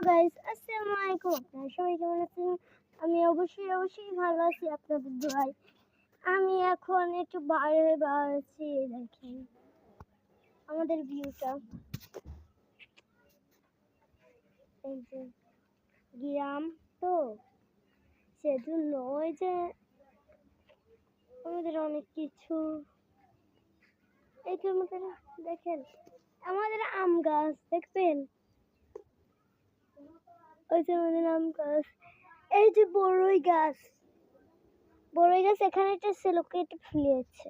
Guys, আসসালামু আলাইকুম। আপনারা সবাই কেমন আছেন? আমি অবশ্যই ভালো আছি আপনাদের দোয়ায়। আমি এখন একটু বাইরে বেড়াচ্ছি। দেখেন আমাদের ভিউটা, এই যে গ্রাম তো, সেজন্য ওই যে আমাদের অনেক কিছু, এই যে আমাদের দেখেন আমাদের আম গাছ দেখবেন, ওই যে আমাদের আম গাছ, এই যে বড়ই গাছ এখানে একটা ছেলেকে এটা ফুলিয়েছে।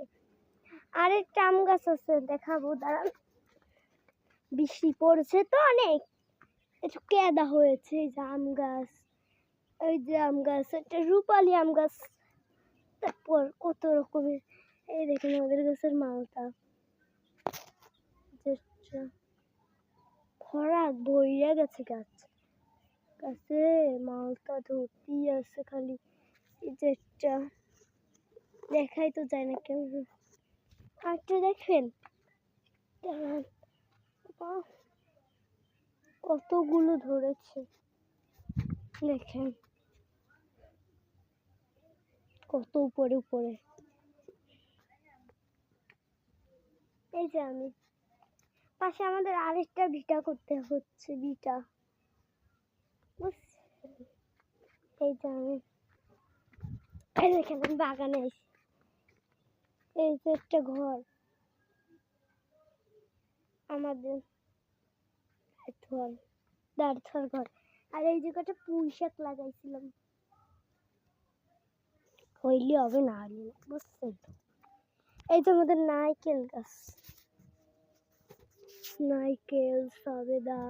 আর একটা আম গাছ আছে, দেখাবো দাঁড়ান। বৃষ্টি পড়ছে তো অনেক, একটু কেদা হয়েছে। এই যে আম গাছ, ওই যে আম গাছ, একটা রূপালি আম গাছ, তারপর কত রকমের। এই দেখেন আমাদের গাছের মালটা, ভরা ভইরা গেছে গাছ, গাছে মালটা ধরতি আছে খালি। এই যে একটা দেখাই তো যায় না কেউ। আরেকটা দেখেন, কতগুলো ধরেছে, দেখেন কত উপরে উপরে। এই যে আমি পাশে আমাদের আরেকটা ভিটা করতে হচ্ছে, ভিটা, এই যে আমি দেখেন বাগানে আছি। এই যে একটা ঘর আমাদের, দাঁড়ার ঘর। আর এই যে কটা পুঁই শাক লাগাইছিলাম, হইলে হবে না হলে না, বুঝছেন তো। এই যে আমাদের নারকেল গাছ, নারকেল, সবেদা,